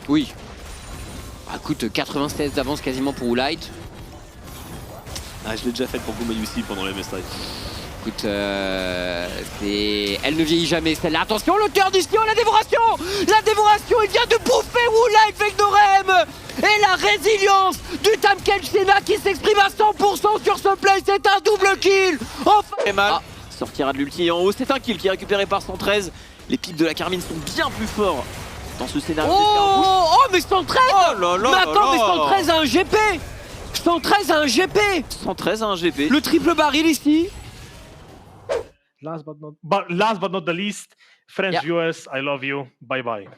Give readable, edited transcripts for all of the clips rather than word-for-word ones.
Oui. Bah, écoute, 96 d'avance quasiment pour Woolite. Ah, je l'ai déjà fait pour Gumayusi pendant les MSI. Écoute, elle ne vieillit jamais celle-là. Attention, l'auteur d'Istion, la dévoration. La dévoration, il vient de bouffer Woolite Vegnorem. Et la résilience du Tamken Sena qui s'exprime à 100% sur ce play, c'est un double kill. Enfin. Très mal. Sortira de l'ulti en haut, c'est un kill qui est récupéré par 113. Les pics de la Carmine sont bien plus forts dans ce scénario. Oh, mais 113. Oh là là. Mais attends, mais 113 a un GP. 113 a un GP. 113 a un GP. Le triple baril ici. Last but not the least, French viewers, I love you. Bye bye.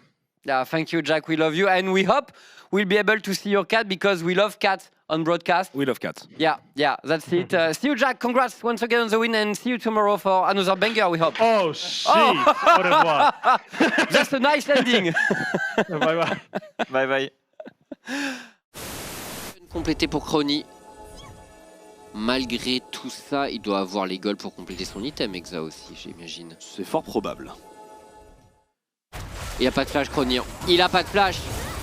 Yeah, thank you, Jack. We love you, and we hope we'll be able to see your cat because we love cats on broadcast. We love cats. Yeah, that's it. See you, Jack. Congrats once again on the win, and see you tomorrow for another banger, we hope. Oh, shit. Au revoir. That's a nice ending. Bye bye. Bye bye. Complété pour Crony. Malgré tout ça, il doit avoir les goals pour compléter son item, Exa aussi, j'imagine. C'est fort probable. Il a pas de flash, Crony. Il a pas de flash.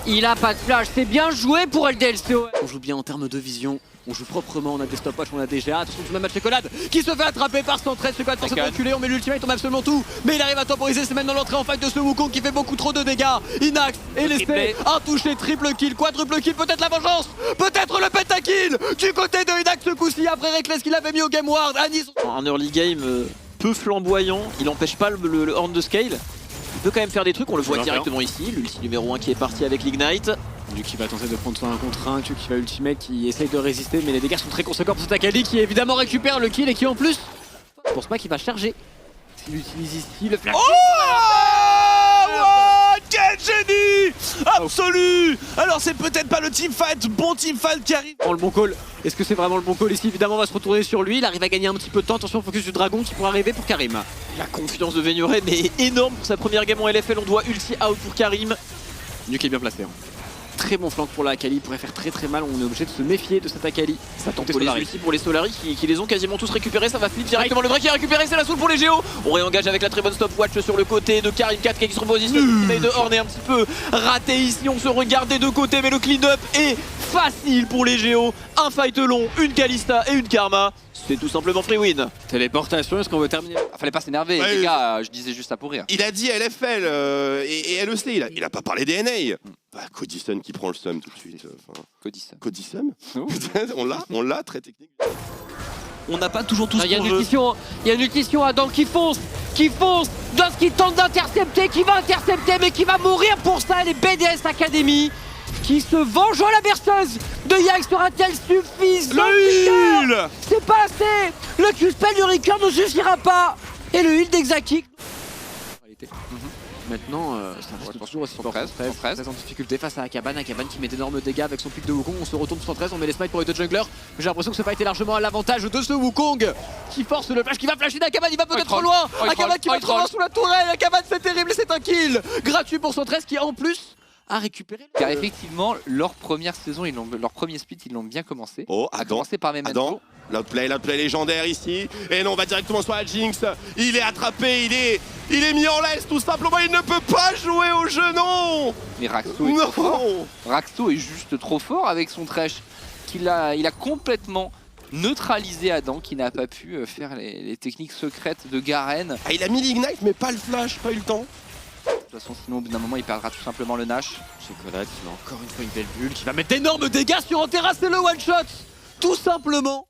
Il a pas de flash. C'est bien joué pour LDLCO. On joue bien en termes de vision. On joue proprement, on a des stopwatch, on a des GA. Attention, tout le même match Chocolade qui se fait attraper par 113. Chocolade pour se reculer, on met l'ultimate, on met absolument tout. Mais il arrive à temporiser, c'est même dans l'entrée en fight de ce Wukong qui fait beaucoup trop de dégâts. Inax est laissé un touché, triple kill, quadruple kill, peut-être la vengeance, peut-être le pentakill du côté de Inax ce coup-ci après Reckless qu'il avait mis au Game Ward. Anis, un early game peu flamboyant, il n'empêche pas le horn de scale. Il peut quand même faire des trucs, on le voit directement ici. L'ulti numéro 1 qui est parti avec l'Ignite. Duke qui va tenter de prendre son 1 contre 1, Duke qui va ultimate, qui essaye de résister, mais les dégâts sont très conséquents pour cet Akali qui évidemment récupère le kill et qui en plus, pour ce qui va charger. S'il utilise ici le flash. Oh, quel génie absolu. Alors c'est peut-être pas le teamfight, bon teamfight qui arrive. Le bon call, est-ce que c'est vraiment le bon call ici? Évidemment on va se retourner sur lui, il arrive à gagner un petit peu de temps. Attention, focus du dragon qui pourra arriver pour Karim. La confiance de Vegnorem est énorme pour sa première game en LFL, on doit ulti out pour Karim. Duke est bien placé. Très bon flank pour la Akali, il pourrait faire très mal, on est obligé de se méfier de cette Akali. Ça tente pour les ultis pour les Solari qui les ont quasiment tous récupérés, ça va flip directement, le vrai qui a récupéré, c'est la soul pour les Géos. On réengage avec la très bonne stopwatch sur le côté de Karim 4 qui se repositionne, de Horn est un petit peu raté ici, on se regarde des deux côtés mais le clean-up est facile pour les Géos. Un fight long, une Kalista et une Karma, c'est tout simplement free win. Téléportation, est-ce qu'on veut terminer? Fallait pas s'énerver, les gars, je disais juste ça pour rire. Il a dit LFL et LEC, il a pas parlé des NA. Bah, Codison qui prend le sum tout de suite. Codison. On l'a, très technique. On n'a pas toujours tous Il y a une nutrition Adam qui fonce, Dusk qui tente d'intercepter, qui va intercepter mais qui va mourir pour ça. Les BDS Academy qui se vengent à la berceuse de Yag, sera-t-elle suffisante? Le heal. C'est pas assez. Le Q-spell du Ricker ne suffira pas. Et le heal d'Exaki. Maintenant, ça reste toujours aussi 113 en difficulté face à Akaban qui met d'énormes dégâts avec son pic de Wukong. On se retourne 113, on met les smites pour les deux junglers. Mais j'ai l'impression que ce fight est largement à l'avantage de ce Wukong qui force le flash, qui va flasher d'Akaban, il va peut-être trop loin. Akaban qui va trop loin sous la tourelle. Akaban, c'est terrible, c'est un kill gratuit pour 113 qui en plus a récupéré. Car effectivement, leur première saison, leur premier split, ils l'ont bien commencé. Oh, à commencer par Memento. L'outplay légendaire ici. Et non, on va directement sur la Jinx. Il est attrapé, il est mis en laisse tout simplement. Il ne peut pas jouer au jeu, non. Mais Raxo est trop fort. Raxo est juste trop fort avec son trash. Il a complètement neutralisé Adam qui n'a pas pu faire les techniques secrètes de Garen. Ah, il a mis l'ignite mais pas le flash, pas eu le temps. De toute façon, sinon au bout d'un moment il perdra tout simplement le Nash. Chocolat qui met encore une fois une belle bulle, qui va mettre d'énormes dégâts sur un terrasse et le one shot tout simplement.